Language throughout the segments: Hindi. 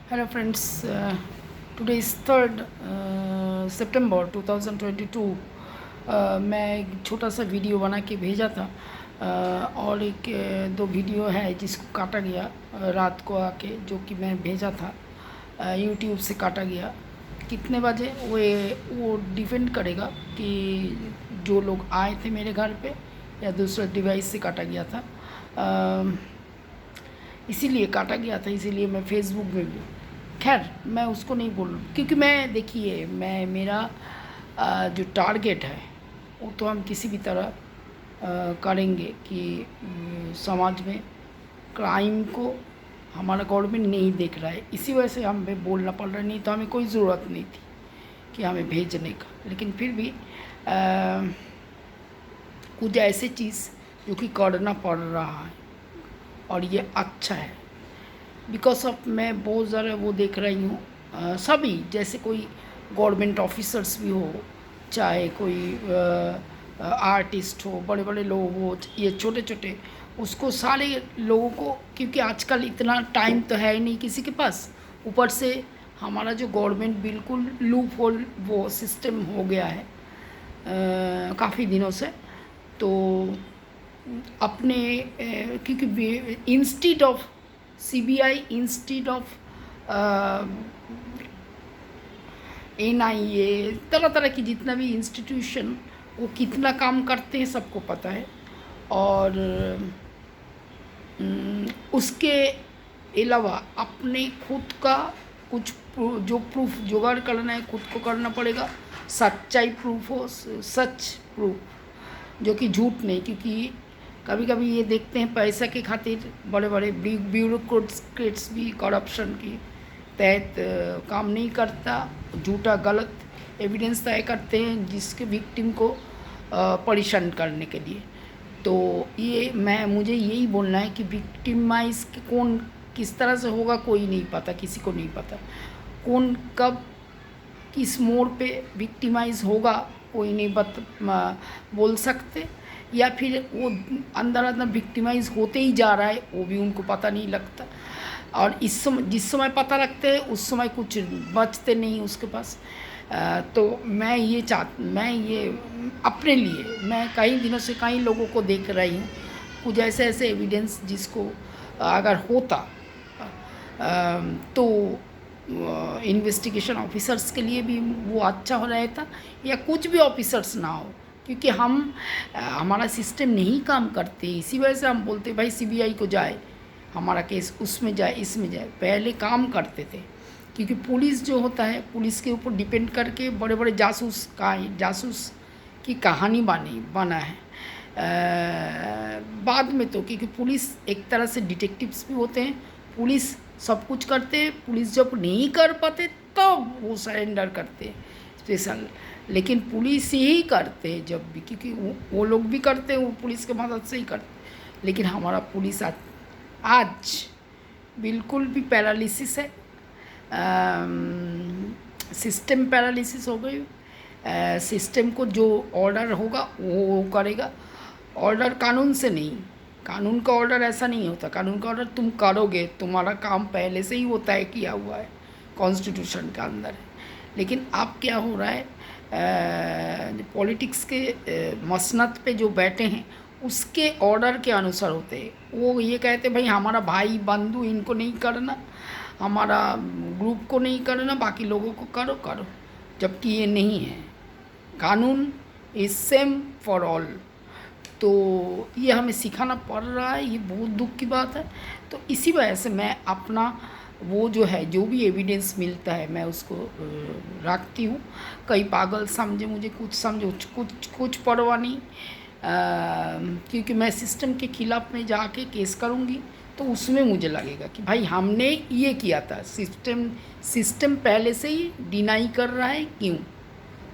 हेलो फ्रेंड्स, टुडे इज़ 3 सितंबर 2022। मैं एक छोटा सा वीडियो बना के भेजा था। और एक दो वीडियो है जिसको काटा गया रात को आके, जो कि मैं भेजा था यूट्यूब से काटा गया। कितने बजे वो डिपेंड करेगा कि जो लोग आए थे मेरे घर पे या दूसरा डिवाइस से काटा गया था। इसीलिए काटा गया था, इसीलिए मैं फेसबुक में भी, खैर मैं उसको नहीं बोल, क्योंकि मैं, देखिए, मैं मेरा जो टारगेट है वो तो हम किसी भी तरह करेंगे कि समाज में क्राइम को हमारा गवर्नमेंट नहीं देख रहा है, इसी वजह से हमें बोलना पड़ रहा है। नहीं तो हमें कोई ज़रूरत नहीं थी कि हमें भेजने का, लेकिन फिर भी कुछ ऐसे चीज़ जो कि करना पड़ रहा है और ये अच्छा है। बिकॉज ऑफ मैं बहुत ज़्यादा वो देख रही हूँ, सभी, जैसे कोई गवर्नमेंट ऑफिसर्स भी हो, चाहे कोई आर्टिस्ट हो, बड़े बड़े लोग हो, ये छोटे छोटे, उसको सारे लोगों को, क्योंकि आजकल इतना टाइम तो है ही नहीं किसी के पास, ऊपर से हमारा जो गवर्नमेंट बिल्कुल लूप होल वो सिस्टम हो गया है काफ़ी दिनों से। तो अपने क्योंकि instead of CBI, instead of NIA, तरह तरह की जितना भी इंस्टीट्यूशन, वो कितना काम करते हैं सबको पता है। और उसके अलावा अपने खुद का कुछ जो प्रूफ जुगाड़ करना है खुद को करना पड़ेगा। सच्चाई प्रूफ हो, सच प्रूफ, जो कि झूठ नहीं, क्योंकि कभी कभी ये देखते हैं पैसा के खातिर बड़े बड़े ब्यूरोक्रेट्स भी करप्शन की तहत काम नहीं करता, झूठा गलत एविडेंस तय करते हैं जिसके विक्टिम को परेशान करने के लिए। तो ये मुझे यही बोलना है कि विक्टिमाइज कौन किस तरह से होगा कोई नहीं पता, किसी को नहीं पता। कौन कब किस मोड़ पे विक्टिमाइज होगा कोई नहीं बोल सकते, या फिर वो अंदर अंदर विक्टिमाइज होते ही जा रहा है, वो भी उनको पता नहीं लगता। और इस समय, जिस समय पता लगते हैं उस समय कुछ बचते नहीं उसके पास। तो मैं ये अपने लिए, मैं कई दिनों से कई लोगों को देख रही हूँ, कुछ ऐसे ऐसे एविडेंस जिसको अगर होता तो इन्वेस्टिगेशन ऑफिसर्स के लिए भी वो अच्छा हो रहता, या कुछ भी ऑफिसर्स ना हो, क्योंकि हमारा सिस्टम नहीं काम करते, इसी वजह से हम बोलते भाई सीबीआई को जाए, हमारा केस उसमें जाए, इसमें जाए। पहले काम करते थे, क्योंकि पुलिस जो होता है, पुलिस के ऊपर डिपेंड करके बड़े बड़े जासूस की कहानी बना है। बाद में तो, क्योंकि पुलिस एक तरह से डिटेक्टिव्स भी होते हैं, पुलिस सब कुछ करते हैं, पुलिस जब नहीं कर पाते तब वो सरेंडर करते हैं स्पेशल, लेकिन पुलिस ही करते हैं जब भी, क्योंकि वो लोग भी करते हैं, वो पुलिस के मदद से ही करते। लेकिन हमारा पुलिस आज बिल्कुल भी पैरालिसिस है, सिस्टम पैरालिसिस हो गई। सिस्टम को जो ऑर्डर होगा वो करेगा, ऑर्डर कानून से नहीं। कानून का ऑर्डर ऐसा नहीं होता, कानून का ऑर्डर तुम करोगे, तुम्हारा काम पहले से ही वो तय किया हुआ है, कॉन्स्टिट्यूशन के अंदर है। लेकिन अब क्या हो रहा है, पॉलिटिक्स के मसनद पे जो बैठे हैं उसके ऑर्डर के अनुसार होते हैं। वो ये कहते भाई हमारा भाई बंधु इनको नहीं करना, हमारा ग्रुप को नहीं करना, बाकी लोगों को करो करो, जबकि ये नहीं है। कानून इज सेम फॉर ऑल। तो ये हमें सिखाना पड़ रहा है, ये बहुत दुख की बात है। तो इसी वजह से मैं अपना वो जो है, जो भी एविडेंस मिलता है मैं उसको रखती हूँ। कई पागल समझे मुझे, कुछ समझो, कुछ परवाह नहीं, क्योंकि मैं सिस्टम के खिलाफ में जाके केस करूँगी तो उसमें मुझे लगेगा कि भाई हमने ये किया था, सिस्टम पहले से ही डिनाई कर रहा है क्यों,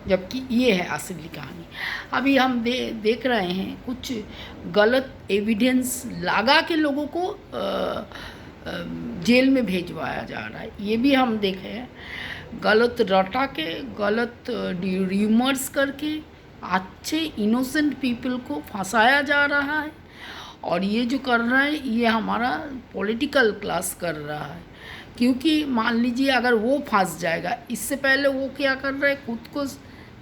जबकि ये है असली कहानी। अभी हम देख रहे हैं कुछ गलत एविडेंस लगा के लोगों को जेल में भेजवाया जा रहा है, ये भी हम देखे हैं। गलत रटा के, गलत र्यूमर्स करके अच्छे इनोसेंट पीपल को फंसाया जा रहा है। और ये जो कर रहा है ये हमारा पॉलिटिकल क्लास कर रहा है, क्योंकि मान लीजिए अगर वो फंस जाएगा, इससे पहले वो क्या कर रहा है,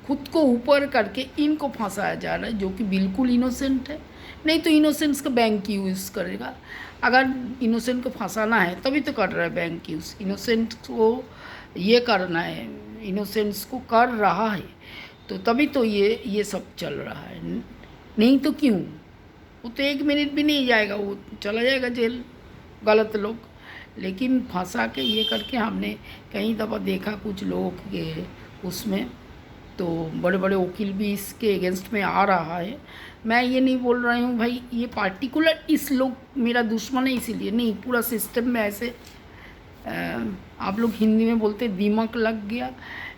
खुद को ऊपर करके इनको फंसाया जा रहा है, जो कि बिल्कुल इनोसेंट है। नहीं तो इनोसेंस का बैंक यूज़ करेगा। अगर इनोसेंट को फंसाना है तभी तो कर रहा है बैंक यूज़। इनोसेंट को ये करना है, इनोसेंस को कर रहा है तो तभी तो ये सब चल रहा है। नहीं तो क्यों? वो तो 1 मिनट भी नहीं जाएगा, वो चला जाएगा जेल, गलत लोग। लेकिन फंसा के ये करके हमने कई दफ़ा देखा कुछ लोगों के उसमें, तो बड़े बड़े वकील भी इसके अगेंस्ट में आ रहा है। मैं ये नहीं बोल रही हूँ भाई ये पार्टिकुलर इस लोग मेरा दुश्मन है इसीलिए नहीं, पूरा सिस्टम में ऐसे आप लोग हिंदी में बोलते दिमाग लग गया,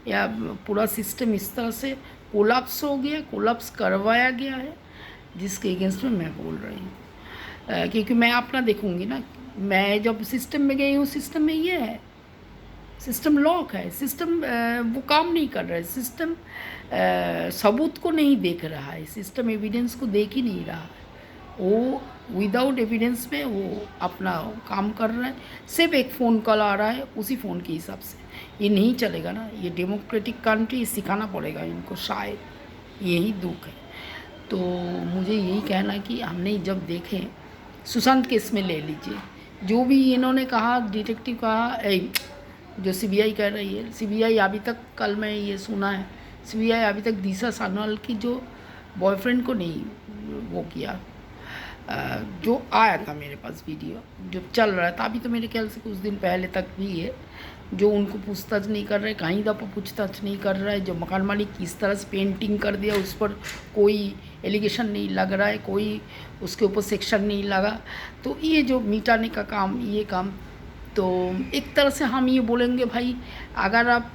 या पूरा सिस्टम इस तरह से कोलैप्स हो गया, कोलैप्स करवाया गया है, जिसके अगेंस्ट में मैं बोल रही हूँ। क्योंकि मैं अपना देखूँगी ना, मैं जब सिस्टम में गई हूँ, सिस्टम में ये है, सिस्टम लॉक है, सिस्टम वो काम नहीं कर रहा है, सिस्टम सबूत को नहीं देख रहा है, सिस्टम एविडेंस को देख ही नहीं रहा है। वो विदाउट एविडेंस में वो अपना काम कर रहा है। सिर्फ एक फ़ोन कॉल आ रहा है, उसी फ़ोन के हिसाब से ये नहीं चलेगा ना। ये डेमोक्रेटिक कंट्री, सिखाना पड़ेगा इनको, शायद यही दुख है। तो मुझे यही कहना कि हमने जब देखें सुशांत केस में ले लीजिए, जो भी इन्होंने कहा, डिटेक्टिव कहा, जो सीबीआई कह रही है, सीबीआई अभी तक, कल मैं ये सुना है, सीबीआई अभी तक दिशा सान्याल की जो बॉयफ्रेंड को नहीं वो किया, जो आया था मेरे पास वीडियो जो चल रहा था अभी, तो मेरे ख्याल से कुछ दिन पहले तक भी है, जो उनको पूछताछ नहीं कर रहे, कहीं दफ़ा पूछताछ नहीं कर रहा है। जो मकान मालिक किस तरह से पेंटिंग कर दिया, उस पर कोई एलिगेशन नहीं लग रहा है, कोई उसके ऊपर सेक्शन नहीं लगा। तो ये जो मिटाने का काम, ये काम, तो एक तरह से हम ये बोलेंगे भाई, अगर आप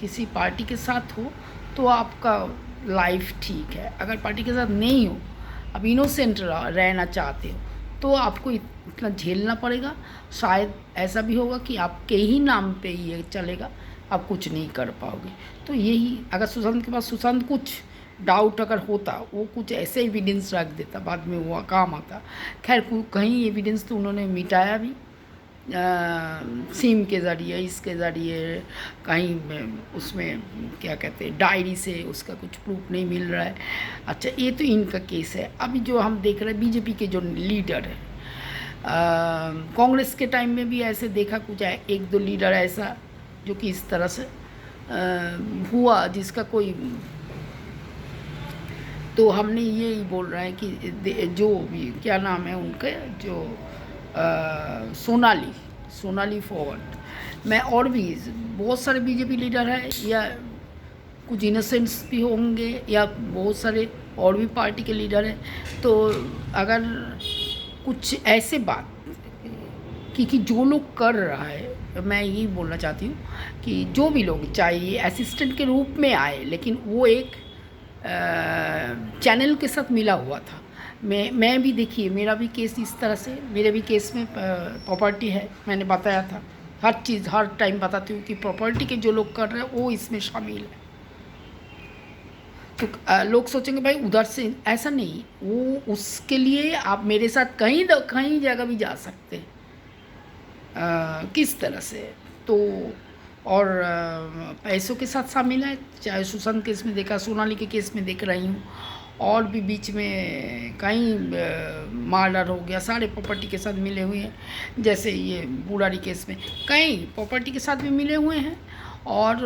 किसी पार्टी के साथ हो तो आपका लाइफ ठीक है, अगर पार्टी के साथ नहीं हो, अब इनोसेंट रहना चाहते हो, तो आपको इतना झेलना पड़ेगा। शायद ऐसा भी होगा कि आपके ही नाम पे ये चलेगा, आप कुछ नहीं कर पाओगे। तो यही, अगर सुशांत के पास, सुशांत कुछ डाउट अगर होता, वो कुछ ऐसे एविडेंस रख देता, बाद में वो काम आता। खैर कहीं एविडेंस तो उन्होंने मिटाया भी, सिम के ज़रिए, इसके ज़रिए, कहीं उसमें क्या कहते हैं, डायरी से उसका कुछ प्रूफ नहीं मिल रहा है। अच्छा, ये तो इनका केस है। अभी जो हम देख रहे हैं बीजेपी के जो लीडर है, कांग्रेस के टाइम में भी ऐसे देखा कुछ है, 1-2 लीडर ऐसा जो कि इस तरह से हुआ, जिसका कोई, तो हमने ये ही बोल रहे हैं कि जो भी क्या नाम है उनका, जो सोनाली फॉरवर्ड में, और भी बहुत सारे बीजेपी लीडर हैं, या कुछ इनोसेंट्स भी होंगे, या बहुत सारे और भी पार्टी के लीडर हैं। तो अगर कुछ ऐसे बात, क्योंकि जो लोग कर रहा है, मैं यही बोलना चाहती हूँ कि जो भी लोग, चाहे ये असिस्टेंट के रूप में आए, लेकिन वो एक चैनल के साथ मिला हुआ था। मैं भी, देखिए मेरा भी केस इस तरह से, मेरे भी केस में प्रॉपर्टी है, मैंने बताया था, हर चीज़ हर टाइम बताती हूँ कि प्रॉपर्टी के जो लोग कर रहे हैं वो इसमें शामिल है। तो लोग सोचेंगे भाई उधर से, ऐसा नहीं, वो उसके लिए आप मेरे साथ कहीं जगह भी जा सकते हैं, किस तरह से, तो और पैसों के साथ शामिल है। चाहे सुशांत केस में देखा, सोनाली के केस में देख रही हूँ, और भी बीच में कहीं मर्डर हो गया, सारे प्रॉपर्टी के साथ मिले हुए हैं। जैसे ये बुराड़ी केस में कई प्रॉपर्टी के साथ भी मिले हुए हैं, और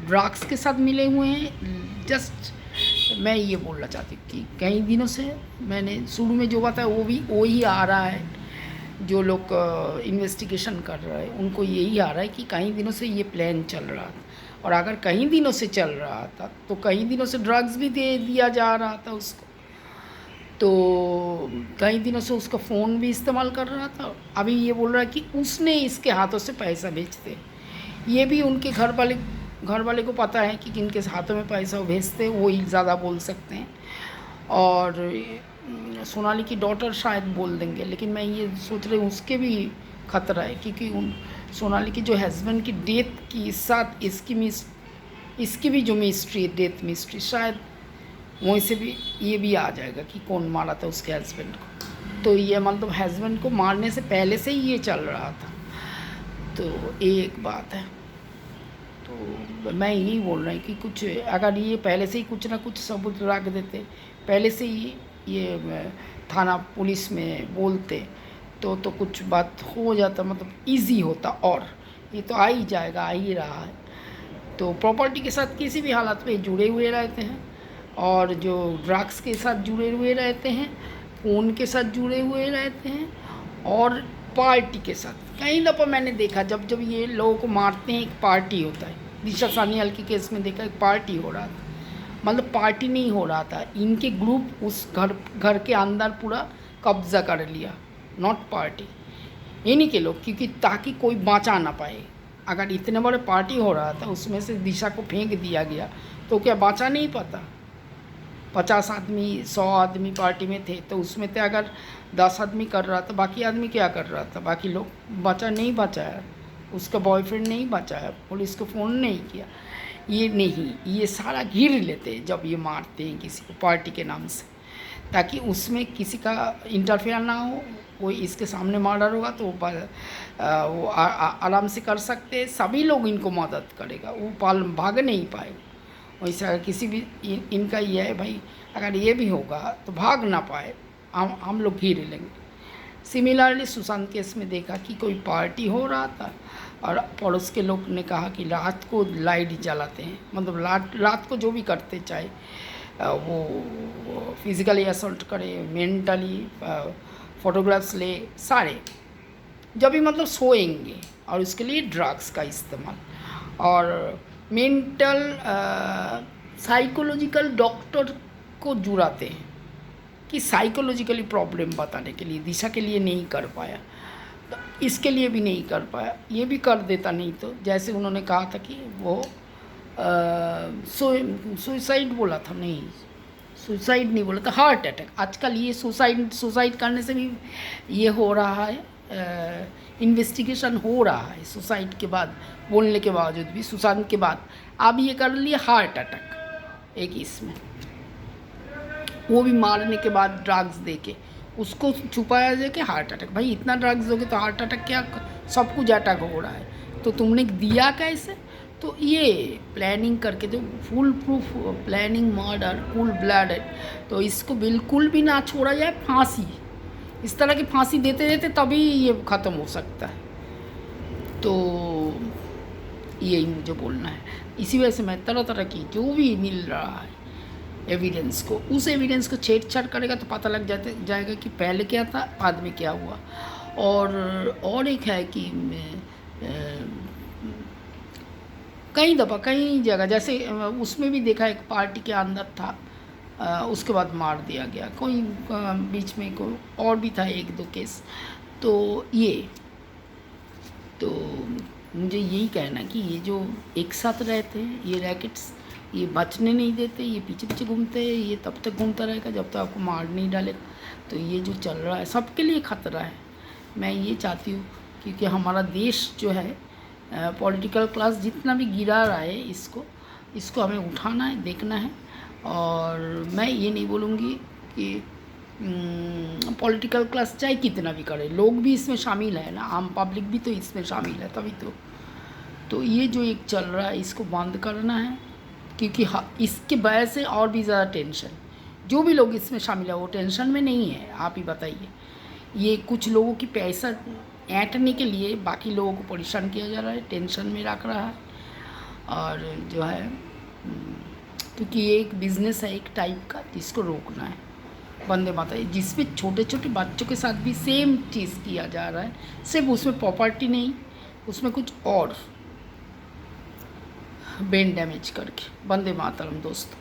ड्रग्स के साथ मिले हुए हैं। जस्ट मैं ये बोलना चाहती हूँ कि कई दिनों से मैंने शुरू में जो बताया वो ही आ रहा है, जो लोग इन्वेस्टिगेशन कर रहे हैं उनको यही आ रहा है कि कई दिनों से ये प्लान चल रहा था, और अगर कई दिनों से चल रहा था तो कई दिनों से ड्रग्स भी दे दिया जा रहा था उसको, तो कई दिनों से उसका फ़ोन भी इस्तेमाल कर रहा था। अभी ये बोल रहा है कि उसने इसके हाथों से पैसा भेजते, ये भी उनके घर वाले को पता है कि किनके हाथों में पैसा भेजते, वो ही ज़्यादा बोल सकते हैं। और सोनाली की डॉटर शायद बोल देंगे, लेकिन मैं ये सोच रही हूँ उसके भी खतरा है, क्योंकि उन सोनाली के जो हस्बैंड की डेथ के साथ इसकी भी जो मिस्ट्री है, डेथ मिस्ट्री, शायद वहीं से भी ये भी आ जाएगा कि कौन मारा था उसके हस्बैंड को। तो ये मतलब हस्बैंड को मारने से पहले से ही ये चल रहा था। तो एक बात है। तो मैं यही बोल रहा हूँ कि कुछ अगर ये पहले से ही कुछ ना कुछ सबूत रख देते, पहले से ही ये थाना पुलिस में बोलते तो कुछ बात हो जाता, मतलब इजी होता। और ये तो आ ही जाएगा, आ ही रहा है। तो प्रॉपर्टी के साथ किसी भी हालत में जुड़े हुए रहते हैं, और जो ड्रग्स के साथ जुड़े हुए रहते हैं, फ़ोन के साथ जुड़े हुए रहते हैं, और पार्टी के साथ। कई दफ़ा मैंने देखा जब जब ये लोगों को मारते हैं, एक पार्टी होता है। दिशा सान्याल के केस में देखा, एक पार्टी हो रहा था। मतलब पार्टी नहीं हो रहा था, इनके ग्रुप उस घर के अंदर पूरा कब्जा कर लिया, नॉट पार्टी। इन्हीं के लोग, क्योंकि ताकि कोई बचा ना पाए। अगर इतने बड़े पार्टी हो रहा था, उसमें से दिशा को फेंक दिया गया, तो क्या बचा नहीं पाता? 50 आदमी 100 आदमी पार्टी में थे, तो उसमें से अगर 10 आदमी कर रहा था, बाकी आदमी क्या कर रहा था? बाकी लोग बचा नहीं, बचा है। उसका बॉयफ्रेंड नहीं बचा है, पुलिस को फ़ोन नहीं किया। ये नहीं, ये सारा घेर लेते हैं जब ये मारते हैं किसी को पार्टी के नाम से, ताकि उसमें किसी का इंटरफेयर ना हो। कोई इसके सामने मर्डर होगा तो वो आराम से कर सकते हैं, सभी लोग इनको मदद करेगा, वो भाग नहीं पाएगा। वैसे अगर किसी भी इनका ये है भाई, अगर ये भी होगा तो भाग ना पाए, हम लोग घेर लेंगे। सिमिलरली सुशांत केस में देखा कि कोई पार्टी हो रहा था, और पड़ोस के लोग ने कहा कि रात को लाइट जलाते हैं, मतलब रात को जो भी करते, चाहे वो फिज़िकली असल्ट करे, मेंटली फ़ोटोग्राफ्स ले, सारे जब भी मतलब सोएंगे, और उसके लिए ड्रग्स का इस्तेमाल, और मेंटल साइकोलॉजिकल डॉक्टर को जुड़ाते हैं कि साइकोलॉजिकली प्रॉब्लम बताने के लिए। दिशा के लिए नहीं कर पाया, तो इसके लिए भी नहीं कर पाया, ये भी कर देता। नहीं तो जैसे उन्होंने कहा था कि वो सुसाइड बोला था, नहीं सुसाइड नहीं बोला था, हार्ट अटैक। आजकल ये सुसाइड करने से भी ये हो रहा है, इन्वेस्टिगेशन हो रहा है सुसाइड के बाद, बोलने के बावजूद भी, सुशांत के बाद अब ये कर लिया हार्ट अटैक एक इसमें, वो भी मारने के बाद ड्रग्स दे के उसको छुपाया जाए कि हार्ट अटैक। भाई इतना ड्रग्स दोगे तो हार्ट अटैक क्या, सब कुछ अटैक हो रहा है, तो तुमने दिया कैसे? तो ये प्लानिंग करके, जो full proof planning murder, cool blooded, तो इसको बिल्कुल भी ना छोड़ा जाए। फांसी, इस तरह की फांसी देते देते तभी ये ख़त्म हो सकता है। तो यही मुझे बोलना है। इसी वजह से मैं तरह तरह की जो भी मिल रहा है एविडेंस को, उस एविडेंस को छेड़छाड़ करेगा तो पता लग जाएगा कि पहले क्या था, बाद में क्या हुआ। और एक है कि कई दफ़ा कई जगह, जैसे उसमें भी देखा, एक पार्टी के अंदर था, उसके बाद मार दिया गया। कोई बीच में कोई और भी था, 1-2 केस। तो तो मुझे यही कहना कि ये जो एक साथ रहते हैं, ये रैकेट्स, ये बचने नहीं देते, ये पीछे पीछे घूमते हैं, ये तब तक घूमता रहेगा जब तक आपको मार नहीं डालेगा। तो ये जो चल रहा है सबके लिए ख़तरा है। मैं ये चाहती हूँ, क्योंकि हमारा देश जो है, पॉलिटिकल क्लास जितना भी गिरा रहा है, इसको हमें उठाना है, देखना है। और मैं ये नहीं बोलूँगी कि पॉलिटिकल क्लास चाहे कितना भी करे, लोग भी इसमें शामिल है ना, आम पब्लिक भी तो इसमें शामिल है, तभी तो ये जो एक चल रहा है इसको बंद करना है, क्योंकि इसके वजह से और भी ज़्यादा टेंशन, जो भी लोग इसमें शामिल है वो टेंशन में नहीं है। आप ही बताइए, ये कुछ लोगों की पैसा ऐंठने के लिए बाकी लोगों को परेशान किया जा रहा है, टेंशन में रख रहा है। और जो है, क्योंकि ये एक बिज़नेस है एक टाइप का, जिसको रोकना है। वंदे मातरम, जिसमें छोटे छोटे बच्चों के साथ भी सेम चीज़ किया जा रहा है, सिर्फ उसमें प्रॉपर्टी नहीं, उसमें कुछ और ब्रेन डैमेज करके। वंदे मातरम दोस्तों।